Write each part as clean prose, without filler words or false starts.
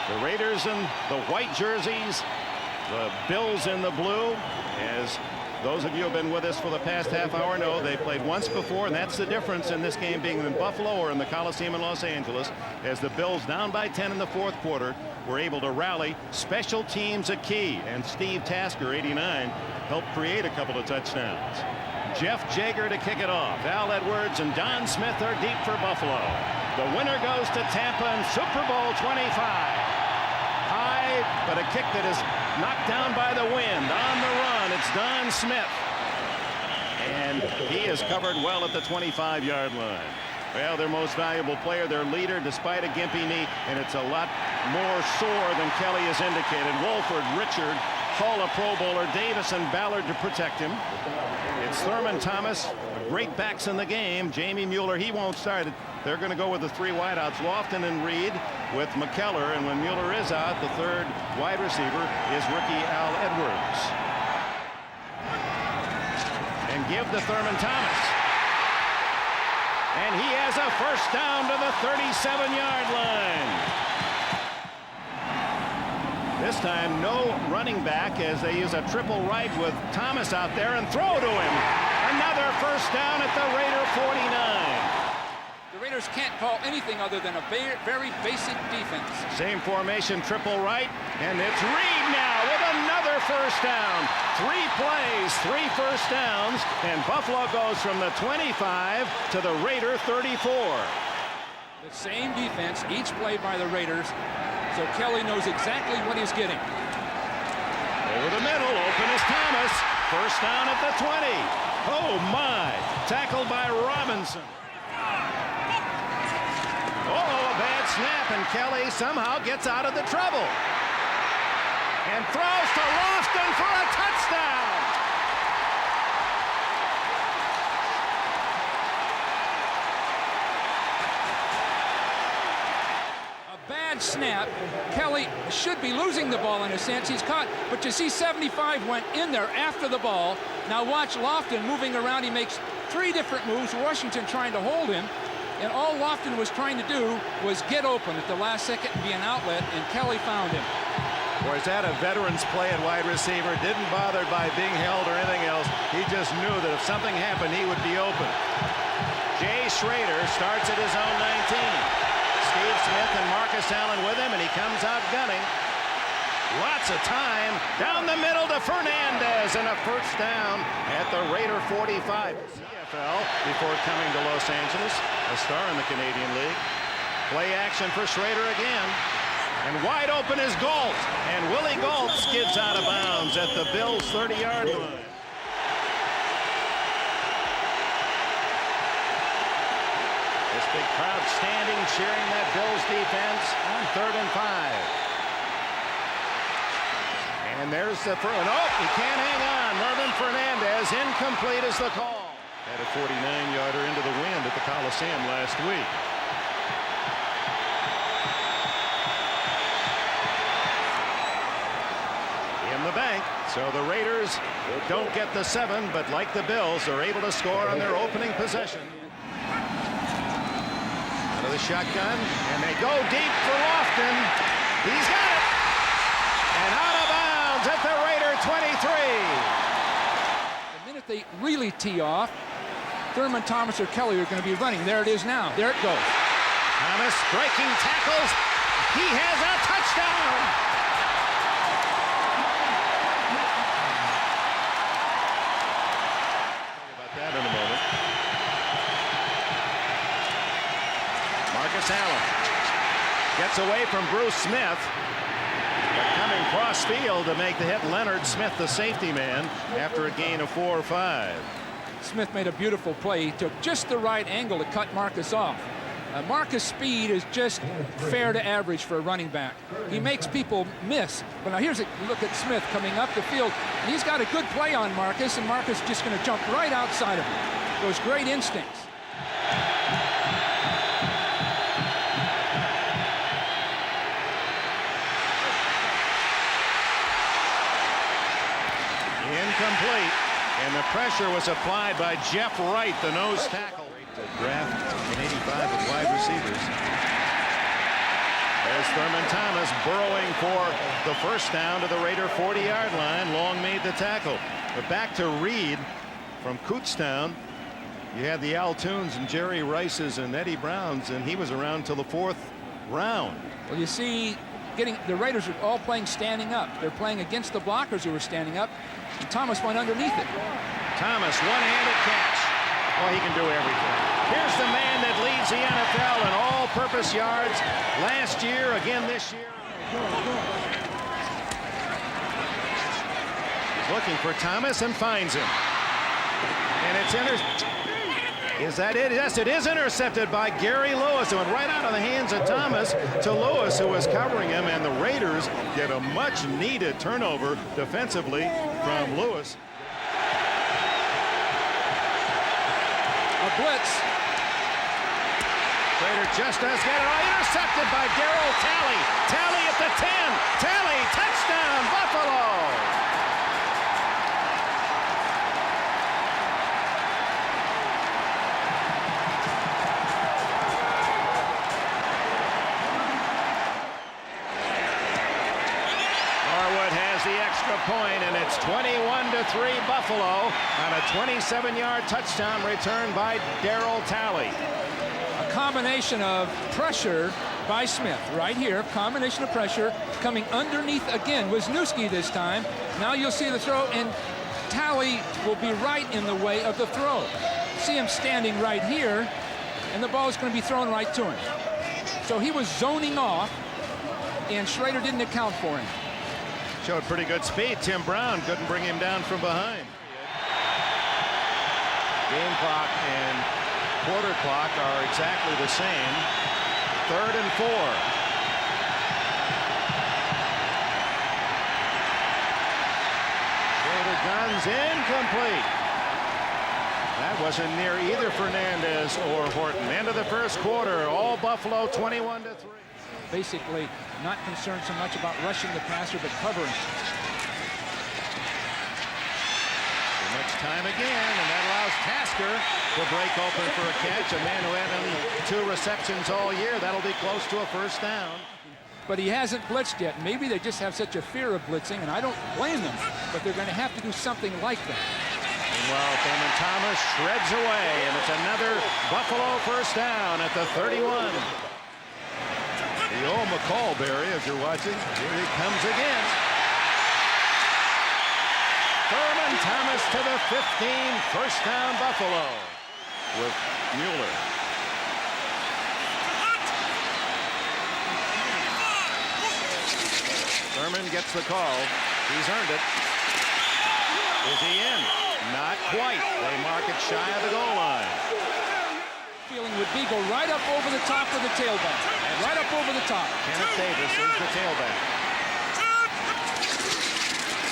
The Raiders in the white jerseys, the Bills in the blue. As those of you who have been with us for the past half hour know, they played once before, and that's the difference in this game being in Buffalo or in the Coliseum in Los Angeles. As the Bills, down by 10 in the fourth quarter, were able to rally. Special teams a key, and Steve Tasker, 89, helped create a couple of touchdowns. Jeff Jager to kick it off. Al Edwards and Don Smith are deep for Buffalo. The winner goes to Tampa in Super Bowl 25. High, but a kick that is knocked down by the wind. On the run, it's Don Smith. And he is covered well at the 25-yard line. Well, their most valuable player, their leader, despite a gimpy knee, and it's a lot more sore than Kelly has indicated. Wolford, Richard, Hall, a Pro Bowler, Davis and Ballard to protect him. It's Thurman Thomas, great backs in the game. Jamie Mueller, he won't start it. They're going to go with the three wideouts, Lofton and Reed with McKellar, and when Mueller is out, the third wide receiver is rookie Al Edwards. And give to Thurman Thomas. And he has a first down to the 37-yard line. This time, no running back as they use a triple right with Thomas out there and throw to him. Another first down at the Raider 49. The Raiders can't call anything other than a very basic defense. Same formation, triple right, and it's Reed now with another first down. 3 plays, 3 first downs, and Buffalo goes from the 25 to the Raider 34. The same defense, each play by the Raiders, so Kelly knows exactly what he's getting. Over the middle, open is Thomas. First down at the 20. Oh my, tackled by Robinson. Oh, a bad snap, and Kelly somehow gets out of the trouble. And throws to Lofton for a touchdown. A bad snap. Kelly should be losing the ball in a sense. He's caught, but you see 75 went in there after the ball. Now watch Lofton moving around. He makes 3 different moves. Washington trying to hold him. And all Lofton was trying to do was get open at the last second and be an outlet, and Kelly found him. Or is that a veteran's play at wide receiver? Didn't bother by being held or anything else. He just knew that if something happened, he would be open. Jay Schrader starts at his own 19. Steve Smith and Marcus Allen with him, and he comes out gunning. Lots of time. Down the middle to Fernandez, and a first down at the Raider 45. CFL before coming to Los Angeles, a star in the Canadian League. Play action for Schrader again. And wide open is Galt. And Willie Galt skids out of bounds at the Bills' 30-yard line. This big crowd standing, cheering that Bills defense on 3rd and 5. And there's the throw. Oh, he can't hang on. Mervin Fernandez, incomplete is the call. Had a 49-yarder into the wind at the Coliseum last week. In the bank, so the Raiders don't get the 7, but like the Bills, are able to score on their opening possession. Out of the shotgun, and they go deep for Lofton. He's got it! And out of bounds at the Raider 23. The minute they really tee off, Thurman Thomas or Kelly are going to be running. There it is now. There it goes. Thomas breaking tackles. He has a touchdown. Talk about that in a moment. Marcus Allen gets away from Bruce Smith. Coming cross field to make the hit. Leonard Smith, the safety man, after a gain of 4 or 5. Smith made a beautiful play. He took just the right angle to cut Marcus off. Marcus' speed is just fair to average for a running back. He makes people miss. But now here's a look at Smith coming up the field. And he's got a good play on Marcus, and Marcus just going to jump right outside of him. Those great instincts. Incomplete, and the pressure was applied by Jeff Wright, the nose tackle. To draft in '85 with wide receivers. There's Thurman Thomas, burrow for the first down to the Raider 40-yard line. Long made the tackle. But back to Reed from Kutztown. You had the Al Toons and Jerry Rices and Eddie Browns, and he was around till the 4th round. Well, you see, the Raiders are all playing standing up. They're playing against the blockers who were standing up. And Thomas went underneath it. Thomas, one-handed catch. Well, he can do everything. Here's the man that leads the NFL in all-purpose yards last year, again this year. Looking for Thomas and finds him. And it's Is that it? Yes, it is intercepted by Gary Lewis. It went right out of the hands of Thomas to Lewis, who was covering him, and the Raiders get a much-needed turnover defensively from Lewis. A blitz. Raider just does get it. Intercepted by Darryl Talley. Talley at the 10. Talley, touchdown, Buffalo. The extra point, and it's 21-3 Buffalo on a 27-yard touchdown return by Darryl Talley. A combination of pressure by Smith right here. Combination of pressure coming underneath again. Wisniewski this time. Now you'll see the throw, and Talley will be right in the way of the throw. See him standing right here, and the ball is going to be thrown right to him. So he was zoning off, and Schrader didn't account for him. Showed pretty good speed. Tim Brown couldn't bring him down from behind. Game clock and quarter clock are exactly the same. 3rd and 4. Raider guns incomplete. That wasn't near either Fernandez or Horton. End of the first quarter. All Buffalo 21-3. Basically not concerned so much about rushing the passer, but covering. Too much time again, and that allows Tasker to break open for a catch. A man who had only 2 receptions all year. That'll be close to a first down. But he hasn't blitzed yet. Maybe they just have such a fear of blitzing, and I don't blame them, but they're going to have to do something like that. Well, Thurman Thomas shreds away, and it's another Buffalo first down at the 31. The old McCall, Barry, if you're watching. Here he comes again. Thurman Thomas to the 15. First down, Buffalo with Mueller. Thurman gets the call. He's earned it. Is he in? Not quite. They mark it shy of the goal line. Feeling would be go right up over the top of the tailback. Right up over the top. Kenneth Davis is the tailback.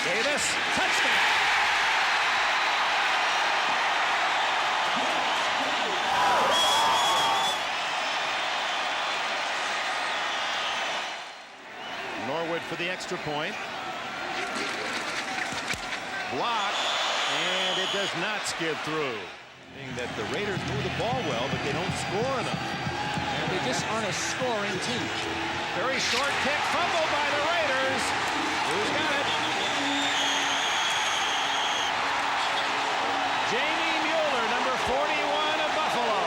Davis, touchdown. Norwood for the extra point. Block, and it does not skid through. That the Raiders move the ball well, but they don't score enough. And they just aren't a scoring team. Very short kick, fumbled by the Raiders. Who's got it? Jamie Mueller, number 41 of Buffalo.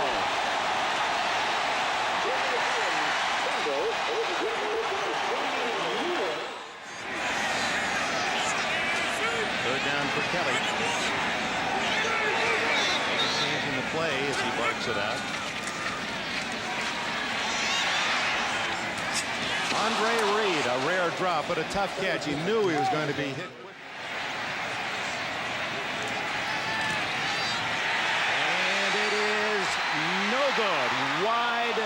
Third down for Kelly. Play as he barks it out. Andre Reed, a rare drop, but a tough catch. He knew he was going to be hit. And it is no good. Wide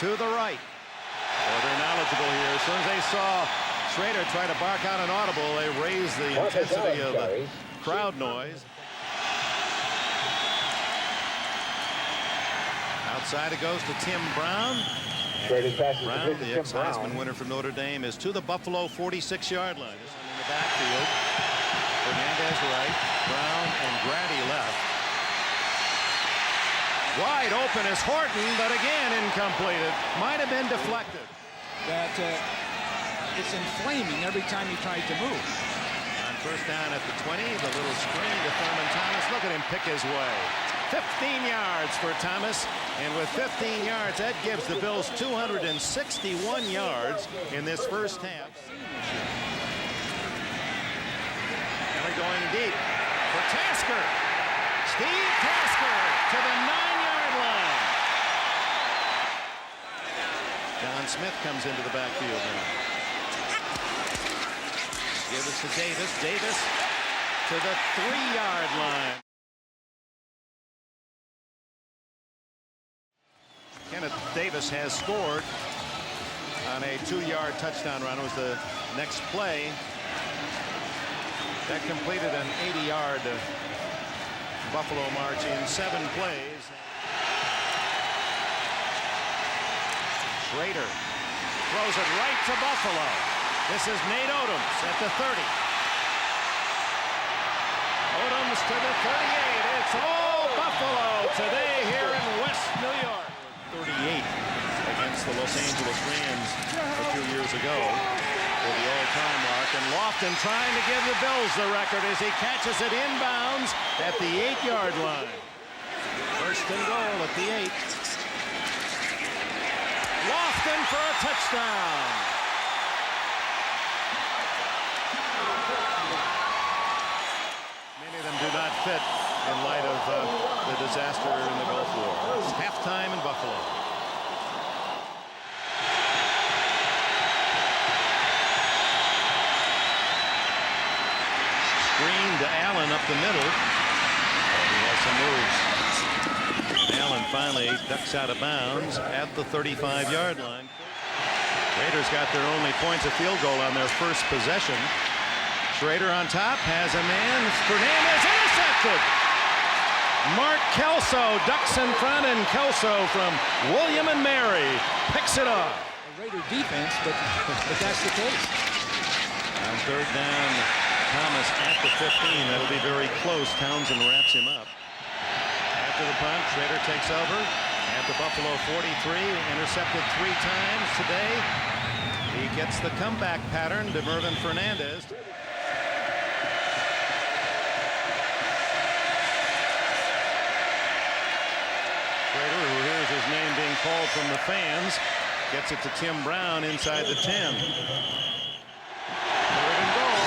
to the right. Well, they're knowledgeable here. As soon as they saw Schrader try to bark out an audible, they raised the intensity of the crowd noise. Outside it goes to Tim Brown. Brown, the ex-Heisman winner from Notre Dame, is to the Buffalo 46-yard line. This one in the backfield. Fernandez right, Brown and Grady left. Wide open is Horton, but again incomplete. It might have been deflected. That it's inflaming every time he tries to move. On first down at the 20, the little screen to Thurman Thomas. Look at him pick his way. 15 yards for Thomas, and with 15 yards, that gives the Bills 261 yards in this first half. Kelly going deep for Tasker. Steve Tasker to the 9-yard line. John Smith comes into the backfield now. Give us to Davis. Davis to the 3-yard line. Kenneth Davis has scored on a 2-yard touchdown run. It was the next play that completed an 80-yard Buffalo march in 7 plays. Schrader throws it right to Buffalo. This is Nate Odoms at the 30. Odoms to the 38. It's all Buffalo today here in West New York. 38 against the Los Angeles Rams a few years ago for the all-time mark. And Lofton trying to give the Bills the record as he catches it inbounds at the 8-yard line. First and goal at the 8. Lofton for a touchdown. Many of them do not fit in light of the disaster in the Gulf War. It's halftime in Buffalo. Screen to Allen up the middle. He has some moves. Allen finally ducks out of bounds at the 35-yard line. Raiders got their only points of field goal on their first possession. Schrader on top, has a man. Fernandez intercepted. Mark Kelso ducks in front, and Kelso from William and Mary picks it off. A Raider defense, but that's the case. On third down, Thomas at the 15. That'll be very close. Townsend wraps him up. After the punt, Schrader takes over at the Buffalo 43. Intercepted 3 times today. He gets the comeback pattern to Mervin Fernandez. Schrader, who hears his name being called from the fans, gets it to Tim Brown inside the 10. Third and goal.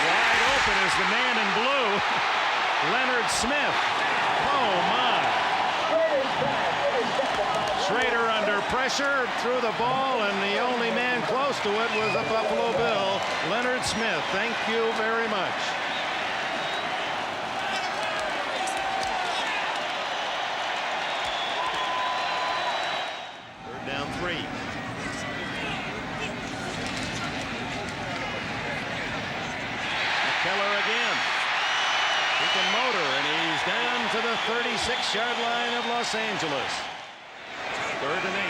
Wide open is the man in blue, Leonard Smith. Oh my. Schrader under pressure, threw the ball, and the only man close to it was a Buffalo Bill, Leonard Smith. Thank you very much. Third down 3. McKellar again. He can motor, and he's down to the 36-yard line of Los Angeles. Third and 8.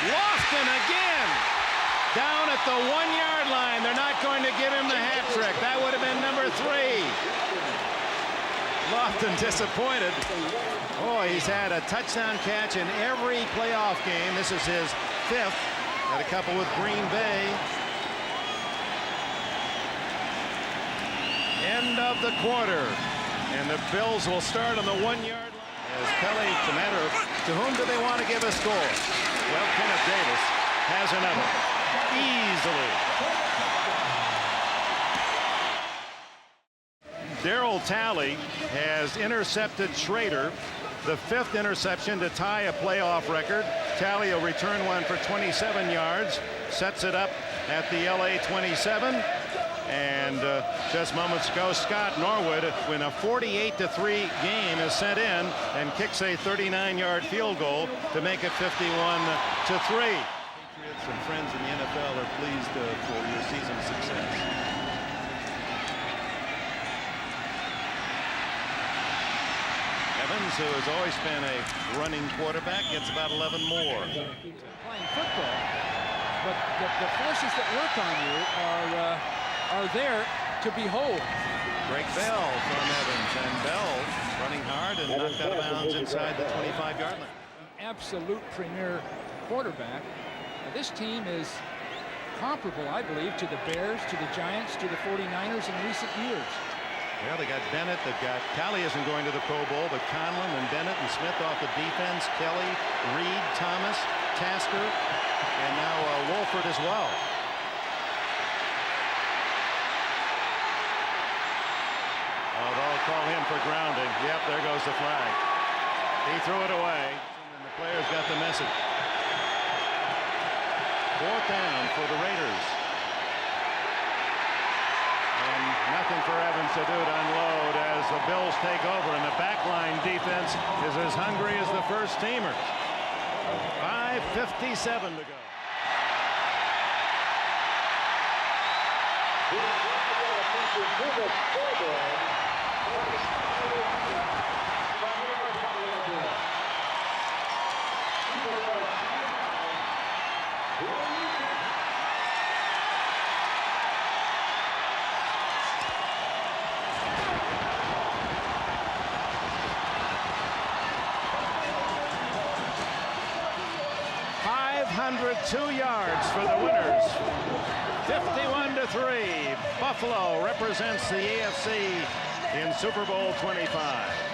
Lofton again. Down at the 1-yard line. They're not going to give him the hat trick. That would have been number 3. Lofton disappointed. Oh, he's had a touchdown catch in every playoff game. This is his 5th. Had a couple with Green Bay. End of the quarter. And the Bills will start on the 1-yard line. As Kelly, it's a matter of to whom do they want to give a score? Well, Kenneth Davis has another. Easily. Darryl Talley has intercepted Schrader, the 5th interception to tie a playoff record. Talley will return one for 27 yards, sets it up at the LA 27. And just moments ago, Scott Norwood, when a 48-3 game is sent in and kicks a 39-yard field goal to make it 51-3. Patriots and friends in the NFL are pleased for your season success. Evans, who has always been a running quarterback, gets about 11 more. Playing football, but the forces that work on you are are there to behold. Great Bell from Evans, and Bell running hard and knocked out of bounds inside the 25-yard line. Absolute premier quarterback. This team is comparable, I believe, to the Bears, to the Giants, to the 49ers in recent years. Well, they got Bennett. They've got Callie isn't going to the Pro Bowl, but Conlon and Bennett and Smith off the defense. Kelly, Reed, Thomas, Tasker, and now Wolford as well. Oh, they'll call him for grounding. Yep, there goes the flag. He threw it away, and the players got the message. 4th down for the Raiders. And nothing for Evans to do to unload as the Bills take over, and the backline defense is as hungry as the first teamers. 5:57 to go. $502 yards for the winners. 51-3. Buffalo represents the AFC in Super Bowl 25.